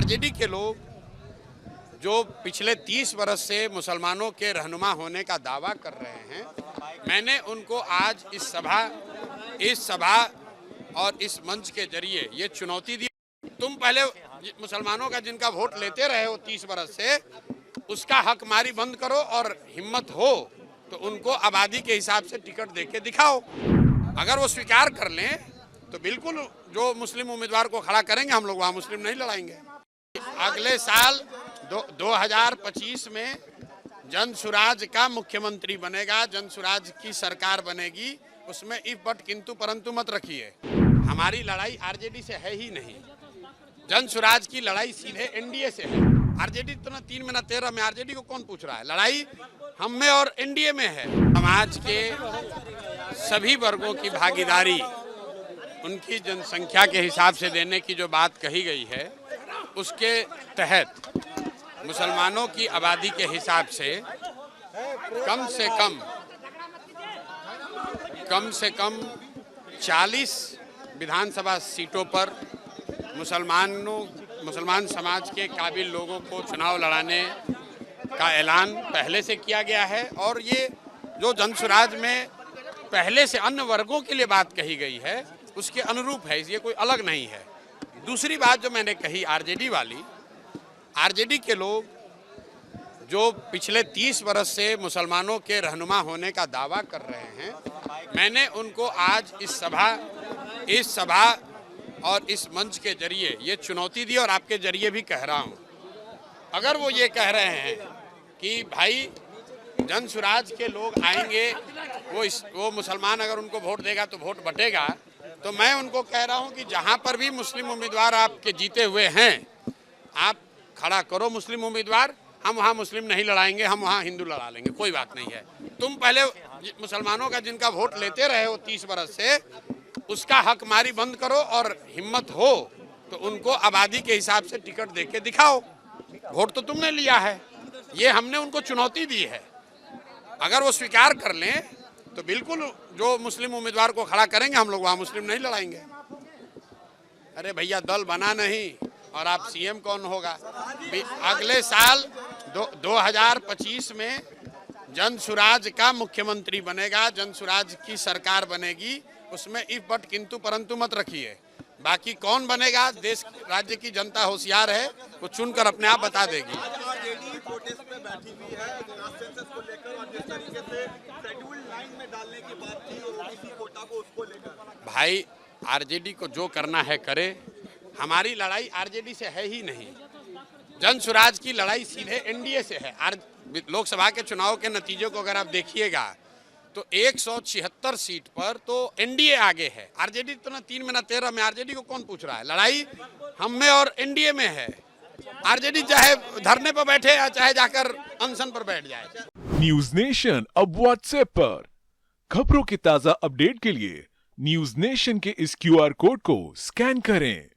RJD के लोग जो पिछले 30 वर्ष से मुसलमानों के रहनुमा होने का दावा कर रहे हैं, मैंने उनको आज इस सभा और इस मंच के जरिए ये चुनौती दी। तुम पहले मुसलमानों का जिनका वोट लेते रहे हो 30 वर्ष से, उसका हक मारी बंद करो और हिम्मत हो तो उनको आबादी के हिसाब से टिकट देके दिखाओ। अगर वो स्वीकार कर लें तो बिल्कुल जो मुस्लिम उम्मीदवार को खड़ा करेंगे, हम लोग वहाँ मुस्लिम नहीं लड़ाएंगे। अगले साल 2025 में जन सुराज का मुख्यमंत्री बनेगा, जन सुराज की सरकार बनेगी, उसमें इफ बट किंतु परंतु मत रखिए। हमारी लड़ाई आरजेडी से है ही नहीं, जन सुराज की लड़ाई सीधे एनडीए से है। आरजेडी तो ना 3 में ना 13 में, आरजेडी को कौन पूछ रहा है? लड़ाई हम में और एनडीए में है। समाज के सभी वर्गों की भागीदारी उनकी जनसंख्या के हिसाब से देने की जो बात कही गई है, उसके तहत मुसलमानों की आबादी के हिसाब से कम से कम 40 विधानसभा सीटों पर मुसलमान समाज के काबिल लोगों को चुनाव लड़ाने का ऐलान पहले से किया गया है। और ये जो जनसुराज में पहले से अन्य वर्गों के लिए बात कही गई है, उसके अनुरूप है, ये कोई अलग नहीं है। दूसरी बात जो मैंने कही आरजेडी वाली, आरजेडी के लोग जो पिछले 30 वर्ष से मुसलमानों के रहनुमा होने का दावा कर रहे हैं, मैंने उनको आज इस सभा और इस मंच के जरिए ये चुनौती दी और आपके जरिए भी कह रहा हूँ। अगर वो ये कह रहे हैं कि भाई जन सुराज के लोग आएंगे, वो मुसलमान अगर उनको वोट देगा तो वोट बटेगा, तो मैं उनको कह रहा हूँ कि जहाँ पर भी मुस्लिम उम्मीदवार आपके जीते हुए हैं, आप खड़ा करो मुस्लिम उम्मीदवार। हम वहाँ मुस्लिम नहीं लड़ाएंगे, हम वहाँ हिंदू लड़ा लेंगे, कोई बात नहीं है। तुम पहले मुसलमानों का जिनका वोट लेते रहे हो 30 वर्ष से, उसका हक मारी बंद करो और हिम्मत हो तो उनको आबादी के हिसाब से टिकट देके दिखाओ। वोट तो तुमने लिया है, ये हमने उनको चुनौती दी है। अगर वो स्वीकार कर लें तो बिल्कुल जो मुस्लिम उम्मीदवार को खड़ा करेंगे, हम लोग वहाँ मुस्लिम नहीं लड़ाएंगे। अरे भैया, दल बना नहीं और आप सीएम कौन होगा? अगले साल 2025 में जन सुराज का मुख्यमंत्री बनेगा, जन सुराज की सरकार बनेगी, उसमें इफ बट किंतु परंतु मत रखिए। बाकी कौन बनेगा, देश राज्य की जनता होशियार है, वो चुनकर अपने आप बता देगी। भाई, आरजेडी को जो करना है करे, हमारी लड़ाई आरजेडी से है ही नहीं, जन सुराज की लड़ाई सीधे एनडीए से है। लोकसभा के चुनाव के नतीजों को अगर आप देखिएगा तो 176 सीट पर तो एनडीए आगे है। आरजेडी तो ना 3 में ना 13 में, आरजेडी को कौन पूछ रहा है? लड़ाई हम में और एनडीए में है। आरजेडी चाहे धरने पर बैठे या चाहे जाकर अनशन पर बैठ जाए। न्यूज नेशन अब व्हाट्सएप पर खबरों के ताजा अपडेट के लिए न्यूज नेशन के इस क्यूआर कोड को स्कैन करें।